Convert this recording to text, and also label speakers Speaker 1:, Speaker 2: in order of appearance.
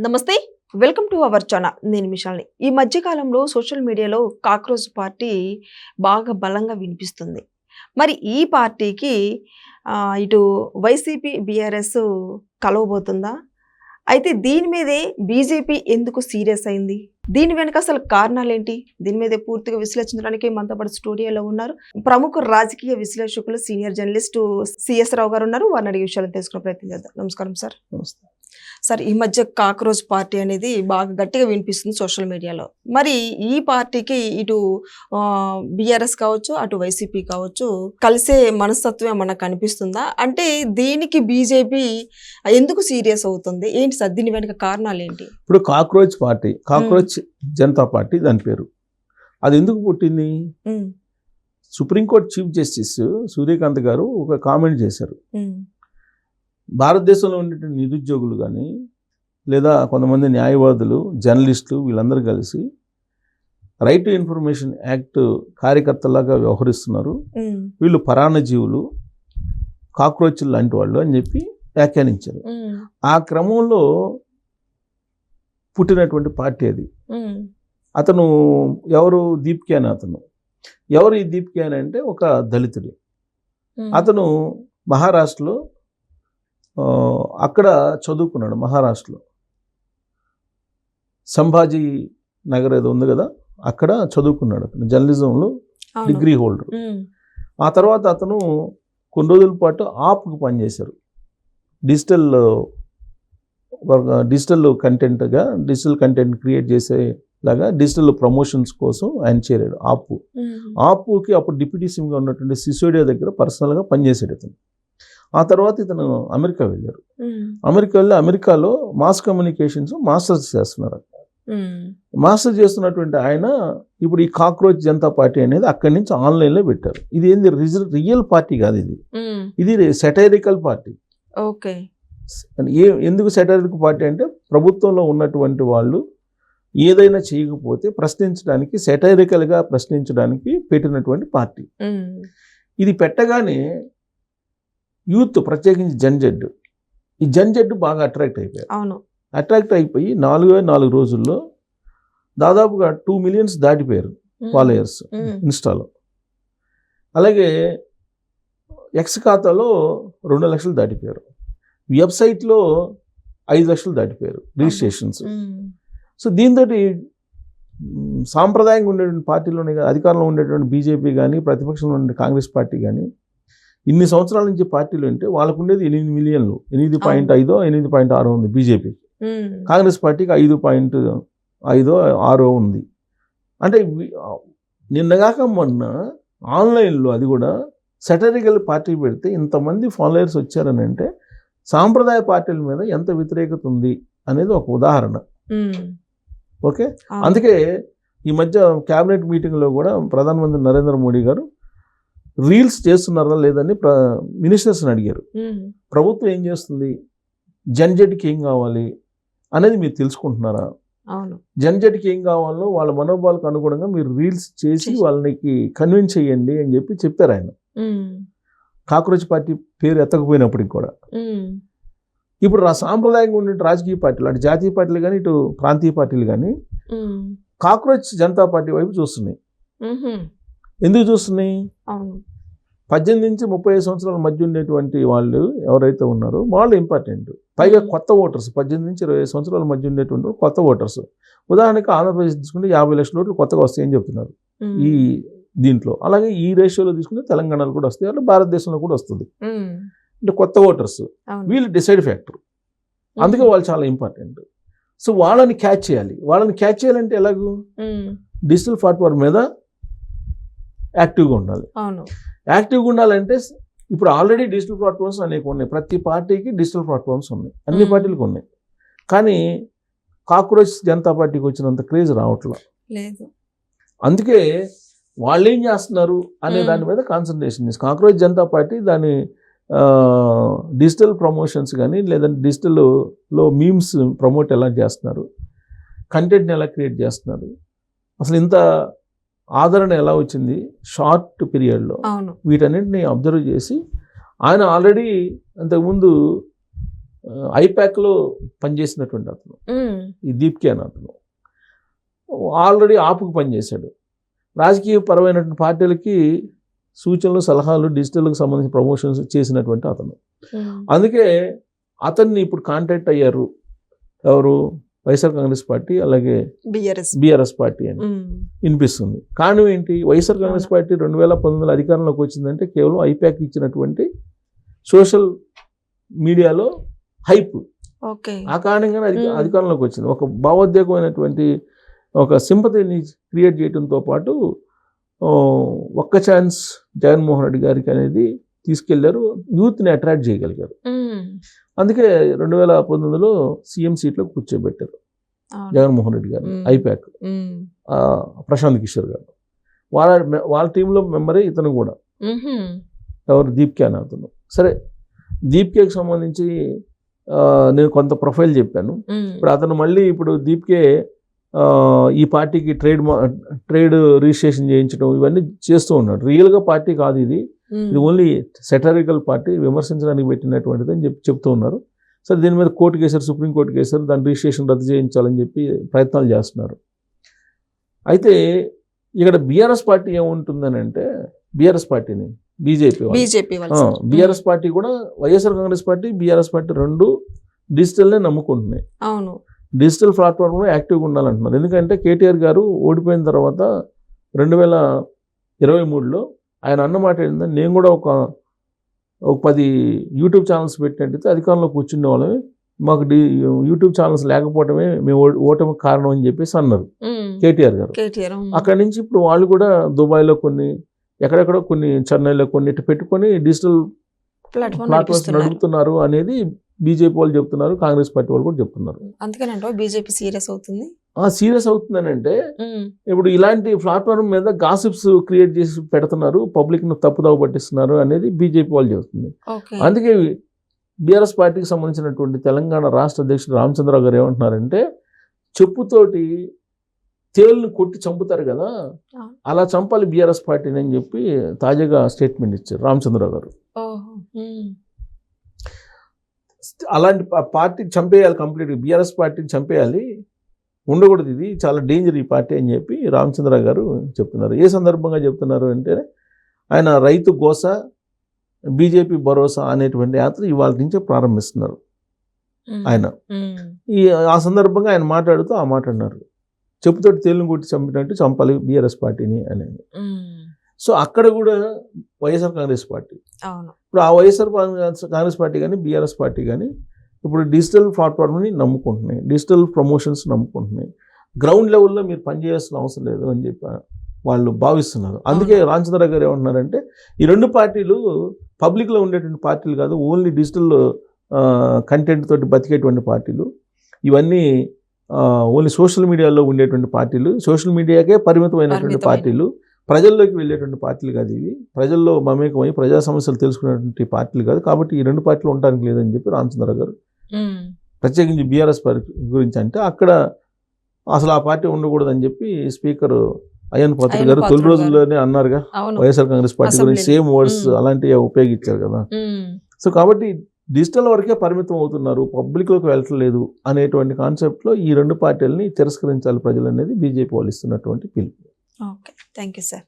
Speaker 1: నమస్తే, welcome to our channel. నేను మిషాల్ని. ఈ మధ్య కాలంలో సోషల్ మీడియాలో కాక్రోచ్ పార్టీ బాగా బలంగా వినిపిస్తుంది. మరి ఈ పార్టీకి ఇటు వైసీపీ, బీఆర్ఎస్ కలవబోతుందా? అయితే దీని మీదే బీజేపీ ఎందుకు సీరియస్ అయింది? దీని వెనుక అసలు కారణాలేంటి? దీని మీద పూర్తిగా విశ్లేషించడానికి మనతో పాటు స్టూడియోలో ఉన్నారు ప్రముఖ రాజకీయ విశ్లేషకులు, సీనియర్ జర్నలిస్టు సిఎస్ రావు గారు ఉన్నారు. వారిని అడిగే విషయాలను తెలుసుకునే ప్రయత్నం చేద్దాం. నమస్కారం సార్.
Speaker 2: నమస్తే
Speaker 1: సార్, ఈ మధ్య కాక్రోచ్ పార్టీ అనేది బాగా గట్టిగా వినిపిస్తుంది సోషల్ మీడియాలో. మరి ఈ పార్టీకి ఇటు బీఆర్ఎస్ కావచ్చు, అటు వైసీపీ కావచ్చు, కలిసే మనస్తత్వం మనకు కనిపిస్తుందా? అంటే దీనికి బీజేపీ ఎందుకు సీరియస్ అవుతుంది? ఏంటి సార్ దీని వెనుక కారణాలు ఏంటి?
Speaker 2: ఇప్పుడు కాక్రోచ్ జనతా పార్టీ దాని పేరు. అది ఎందుకు పుట్టింది? సుప్రీంకోర్టు చీఫ్ జస్టిస్ సూర్యకాంత్ గారు ఒక కామెంట్ చేశారు. భారతదేశంలో ఉండే నిరుద్యోగులు కానీ లేదా కొంతమంది న్యాయవాదులు, జర్నలిస్టులు వీళ్ళందరూ కలిసి రైట్ టు ఇన్ఫర్మేషన్ యాక్ట్ కార్యకర్తలాగా వ్యవహరిస్తున్నారు, వీళ్ళు పరాన్నజీవులు, కాక్రోచ్లు లాంటి వాళ్ళు అని చెప్పి వ్యాఖ్యానించారు. ఆ క్రమంలో పుట్టినటువంటి పార్టీ అది. అతను ఎవరు? దీప్క్యాన్. ఎవరు ఈ దీప్క్యాన్ అంటే ఒక దళితుడు. అతను మహారాష్ట్రలో అక్కడ చదువుకున్నాడు. మహారాష్ట్రలో సంభాజీ నగర్ ఏదో ఉంది కదా, అక్కడ చదువుకున్నాడు. అతను జర్నలిజంలో డిగ్రీ హోల్డర్. ఆ తర్వాత అతను కొన్ని రోజుల పాటు ఆప్కు పనిచేశారు. డిజిటల్ కంటెంట్ క్రియేట్ చేసేలాగా డిజిటల్ ప్రమోషన్స్ కోసం ఆయన చేరాడు. ఆపుకి అప్పుడు డిప్యూటీ సీఎంగా ఉన్నటువంటి సిసోడియా దగ్గర పర్సనల్గా పనిచేసాడు అతను. ఆ తర్వాత ఇతను అమెరికా వెళ్ళారు. అమెరికాలో మాస్ కమ్యూనికేషన్స్ మాస్టర్స్ చేస్తున్నారు. మాస్టర్స్ చేస్తున్నటువంటి ఆయన ఇప్పుడు ఈ కాక్రోచ్ జనతా పార్టీ అనేది అక్కడి నుంచి ఆన్లైన్లో పెట్టారు. ఇది ఏంది? రియల్ పార్టీ కాదు, ఇది సెటైరికల్ పార్టీ.
Speaker 1: ఓకే.
Speaker 2: ఎందుకు సెటైరికల్ పార్టీ అంటే ప్రభుత్వంలో ఉన్నటువంటి వాళ్ళు ఏదైనా చేయకపోతే ప్రశ్నించడానికి, సెటైరికల్గా ప్రశ్నించడానికి పెట్టినటువంటి పార్టీ. ఇది పెట్టగానే యూత్, ప్రత్యేకించి జంజెడ్ బాగా అట్రాక్ట్ అయిపోయారు. అట్రాక్ట్ అయిపోయి 4 రోజుల్లో దాదాపుగా 2 million దాటిపోయారు ఫాలోయర్స్ ఇన్స్టాలో. అలాగే ఎక్స్ ఖాతాలో 2 లక్షలు దాటిపోయారు. వెబ్సైట్లో 5 లక్షలు దాటిపోయారు రిజిస్ట్రేషన్స్. సో దీంతో సాంప్రదాయంగా ఉండేటువంటి పార్టీలోనే, అధికారంలో ఉండేటువంటి బీజేపీ కానీ, ప్రతిపక్షంలో ఉండే కాంగ్రెస్ పార్టీ కానీ, ఇన్ని సంవత్సరాల నుంచి పార్టీలు అంటే వాళ్ళకు ఉండేది 8 million, 8.5, 8.6 ఉంది బీజేపీకి. కాంగ్రెస్ పార్టీకి 5.5, 6 ఉంది. అంటే నిన్నగాక మొన్న ఆన్లైన్లో అది కూడా సెటరికల్ పార్టీ పెడితే ఇంతమంది ఫాలోయర్స్ వచ్చారని అంటే సాంప్రదాయ పార్టీల మీద ఎంత వ్యతిరేకత ఉంది అనేది ఒక ఉదాహరణ. ఓకే. అందుకే ఈ మధ్య క్యాబినెట్ మీటింగ్లో కూడా ప్రధానమంత్రి నరేంద్ర మోడీ గారు రీల్స్ చేస్తున్నారా లేదని మినిస్టర్స్ని అడిగారు. ప్రభుత్వం ఏం చేస్తుంది, జన్జెట్కి ఏం కావాలి అనేది మీరు తెలుసుకుంటున్నారా? జన్జెట్కి ఏం కావాలో వాళ్ళ మనోభావాలకు అనుగుణంగా మీరు రీల్స్ చేసి వాళ్ళకి కన్విన్స్ చేయండి అని చెప్పారు ఆయన. కాక్రోచ్ పార్టీ పేరు ఎత్తకపోయినప్పటికి కూడా ఇప్పుడు సాంప్రదాయంగా ఉండే రాజకీయ పార్టీలు, అటు జాతీయ పార్టీలు కానీ, ఇటు ప్రాంతీయ పార్టీలు కానీ కాక్రోచ్ జనతా పార్టీ వైపు చూస్తున్నాయి. ఎందుకు చూస్తున్నాయి? 18 నుంచి 35 సంవత్సరాల మధ్య ఉండేటువంటి వాళ్ళు ఎవరైతే ఉన్నారో వాళ్ళు ఇంపార్టెంట్. పైగా కొత్త ఓటర్స్, 18 నుంచి 20 సంవత్సరాల మధ్య ఉండేటువంటి కొత్త ఓటర్స్. ఉదాహరణకి ఆంధ్రప్రదేశ్ తీసుకుంటే 50 లక్షల ఓట్లు కొత్తగా వస్తాయని చెప్తున్నారు ఈ దీంట్లో. అలాగే ఈ రేషియోలో తీసుకుంటే తెలంగాణలో కూడా వస్తాయి, అలా భారతదేశంలో కూడా వస్తుంది. అంటే కొత్త ఓటర్స్ వీళ్ళు డిసైడ్ ఫ్యాక్టర్. అందుకే వాళ్ళు చాలా ఇంపార్టెంట్. సో వాళ్ళని క్యాచ్ చేయాలంటే ఎలాగూ డిజిటల్ ప్లాట్ఫామ్ మీద యాక్టివ్గా ఉండాలి. యాక్టివ్గా ఉండాలంటే ఇప్పుడు ఆల్రెడీ డిజిటల్ ప్లాట్ఫామ్స్ అనేక ఉన్నాయి. ప్రతి పార్టీకి డిజిటల్ ప్లాట్ఫామ్స్ ఉన్నాయి, అన్ని పార్టీలకు ఉన్నాయి. కానీ కాక్రోచ్ జనతా పార్టీకి వచ్చినంత క్రేజ్ రావట్లేదు. అందుకే వాళ్ళు ఏం చేస్తున్నారు అనే దాని మీద కాన్సన్ట్రేషన్ చేసి కాక్రోచ్ జనతా పార్టీ దాని డిజిటల్ ప్రమోషన్స్ కానీ లేదంటే డిజిటల్లో మీమ్స్ ప్రమోట్ ఎలా చేస్తున్నారు, కంటెంట్ని ఎలా క్రియేట్ చేస్తున్నారు, అసలు ఇంత ఆదరణ ఎలా వచ్చింది షార్ట్ పీరియడ్లో, వీటన్నింటినీ అబ్జర్వ్ చేసి ఆయన ఆల్రెడీ అంతకుముందు ఐపాక్లో పనిచేసినటువంటి అతను, ఈ దీప్కి అనే అతను ఆల్రెడీ ఆపుకు పనిచేశాడు. రాజకీయ పరమైనటువంటి పార్టీలకి సూచనలు సలహాలు డిజిటల్కి సంబంధించిన ప్రమోషన్స్ చేసినటువంటి అతను. అందుకే అతన్ని ఇప్పుడు కాంటాక్ట్ అయ్యారు ఎవరు, వైఎస్ఆర్ కాంగ్రెస్ పార్టీ అలాగే బీఆర్ఎస్ పార్టీ అని వినిపిస్తుంది. కారణం ఏంటి, వైఎస్ఆర్ కాంగ్రెస్ పార్టీ 2019 అధికారంలోకి వచ్చిందంటే కేవలం ఐపాక్ ఇచ్చినటువంటి సోషల్ మీడియాలో హైప్, ఆ కారణంగానే అధికారంలోకి వచ్చింది. ఒక భావోద్వేగమైనటువంటి ఒక సింపతిని క్రియేట్ చేయడంతో పాటు ఒక్క ఛాన్స్ జగన్మోహన్ రెడ్డి గారికి అనేది తీసుకెళ్లారు, యూత్ని అట్రాక్ట్ చేయగలిగారు. అందుకే 2019లో సీఎం సీట్లో కూర్చోబెట్టారు జగన్మోహన్ రెడ్డి గారు, ఐపాక్ ప్రశాంత్ కిషోర్ గారు. వాళ్ళ టీంలో మెంబరే ఇతను కూడా, ఎవరు దీప్కే అనే అతను. సరే, దీప్కేకి సంబంధించి నేను కొంత ప్రొఫైల్ చెప్పాను. ఇప్పుడు అతను మళ్ళీ ఇప్పుడు దీప్కే ఈ పార్టీకి ట్రేడ్ రిజిస్ట్రేషన్ చేయించడం ఇవన్నీ చేస్తూ ఉన్నాడు. రియల్గా పార్టీ కాదు ఇది ఓన్లీ సెటరికల్ పార్టీ, విమర్శించడానికి పెట్టినటువంటిది అని చెప్తూ ఉన్నారు. సరే, దీని మీద కోర్టు కేసారు, సుప్రీంకోర్టు కేసారు, దాని రిజిస్ట్రేషన్ రద్దు చేయించాలని చెప్పి ప్రయత్నాలు చేస్తున్నారు. అయితే ఇక్కడ బీఆర్ఎస్ పార్టీ ఏముంటుందని అంటే, బీఆర్ఎస్ పార్టీని బీజేపీ బీఆర్ఎస్ పార్టీ కూడా YSR Congress party BRS party రెండు డిజిటల్నే నమ్ముకుంటున్నాయి.
Speaker 1: అవును,
Speaker 2: డిజిటల్ ప్లాట్ఫామ్లో యాక్టివ్గా ఉండాలంటున్నారు. ఎందుకంటే కేటీఆర్ గారు ఓడిపోయిన తర్వాత 2023లో ఆయన అన్నమాట ఏంటంటే, నేను కూడా ఒక 10 యూట్యూబ్ ఛానల్స్ పెట్టినట్టయితే అధికారంలో కూర్చునే వాళ్ళమే, మాకు యూట్యూబ్ ఛానల్స్ లేకపోవడమే మేము ఓటమి కారణం అని చెప్పేసి అన్నారు కేటీఆర్ గారు. అక్కడి నుంచి ఇప్పుడు వాళ్ళు కూడా దుబాయ్లో కొన్ని, ఎక్కడెక్కడో కొన్ని, చెన్నైలో కొన్ని ఇటు పెట్టుకొని డిజిటల్ ప్లాట్ఫామ్స్ నడుపుతున్నారు అనేది బీజేపీ వాళ్ళు చెప్తున్నారు, కాంగ్రెస్ పార్టీ వాళ్ళు కూడా చెప్తున్నారు.
Speaker 1: అందుకనంటే బీజేపీ సీరియస్ అవుతుంది.
Speaker 2: సీరియస్ అవుతుందని అంటే, ఇప్పుడు ఇలాంటి ప్లాట్ఫామ్ మీద గాసిప్స్ క్రియేట్ చేసి పెడుతున్నారు, పబ్లిక్ను తప్పుదోవ పట్టిస్తున్నారు అనేది బీజేపీ వాళ్ళు చెప్తుంది. అందుకే బీఆర్ఎస్ పార్టీకి సంబంధించినటువంటి తెలంగాణ రాష్ట్ర అధ్యక్షుడు రామచంద్రరావు గారు ఏమంటున్నారంటే, చెప్పుతోటి తేలును కొట్టి చంపుతారు కదా, అలా చంపాలి బీఆర్ఎస్ పార్టీని అని చెప్పి తాజాగా స్టేట్మెంట్ ఇచ్చారు రామచంద్రరావు గారు. అలాంటి పార్టీని చంపేయాలి, కంప్లీట్గా బీఆర్ఎస్ పార్టీని చంపేయాలి, ఉండకూడదు, ఇది చాలా డేంజర్ ఈ పార్టీ అని చెప్పి రామచంద్రరావు గారు చెప్తున్నారు. ఏ సందర్భంగా చెప్తున్నారు అంటే, ఆయన రైతు గోస బీజేపీ భరోసా అనేటువంటి యాత్ర ఇవాళ నుంచే ప్రారంభిస్తున్నారు ఆయన. ఆ సందర్భంగా ఆయన మాట్లాడుతూ ఆ మాట అన్నారు, చెప్పుతోటి తేలును కొట్టి చంపినట్టు చంపాలి బీఆర్ఎస్ పార్టీని అనేది. సో అక్కడ కూడా వైఎస్ఆర్ కాంగ్రెస్ పార్టీ, ఇప్పుడు ఆ వైఎస్ఆర్ కాంగ్రెస్ పార్టీ కానీ బీఆర్ఎస్ పార్టీ కానీ ఇప్పుడు డిజిటల్ ప్లాట్ఫామ్ని నమ్ముకుంటున్నాయి, డిజిటల్ ప్రమోషన్స్ నమ్ముకుంటున్నాయి. గ్రౌండ్ లెవెల్లో మీరు పనిచేయాల్సిన అవసరం లేదు అని చెప్పి వాళ్ళు భావిస్తున్నారు. అందుకే రామచంద్రరావు గారు ఏమంటున్నారంటే, ఈ రెండు పార్టీలు పబ్లిక్లో ఉండేటువంటి పార్టీలు కాదు, ఓన్లీ డిజిటల్ కంటెంట్ తోటి బతికేటువంటి పార్టీలు. ఇవన్నీ ఓన్లీ సోషల్ మీడియాలో ఉండేటువంటి పార్టీలు, సోషల్ మీడియాకే పరిమితమైనటువంటి పార్టీలు, ప్రజల్లోకి వెళ్ళేటువంటి పార్టీలు కాదు ఇవి, ప్రజల్లో మమేకమై ప్రజా సమస్యలు తెలుసుకునేటువంటి పార్టీలు కాదు. కాబట్టి ఈ రెండు పార్టీలు ఉండడానికి లేదని చెప్పి రామచంద్రరావు గారు ప్రత్యేకించి బీఆర్ఎస్ పార్టీ గురించి అంటే, అక్కడ అసలు ఆ పార్టీ ఉండకూడదని చెప్పి స్పీకర్ అయ్యన్ పాత్ర గారు తొలి రోజుల్లోనే అన్నారుగా, వైఎస్ఆర్ కాంగ్రెస్ పార్టీ గురించి సేమ్ వర్డ్స్ అలాంటివి ఉపయోగించారు కదా. సో కాబట్టి డిజిటల్ వరకే పరిమితం అవుతున్నారు, పబ్లిక్లోకి వెళ్ళట్లేదు అనేటువంటి కాన్సెప్ట్లో ఈ రెండు పార్టీలని తిరస్కరించాలి ప్రజలు అనేది బీజేపీ వాళ్ళు ఇస్తున్నటువంటి పిలుపు.
Speaker 1: Okay, thank you sir.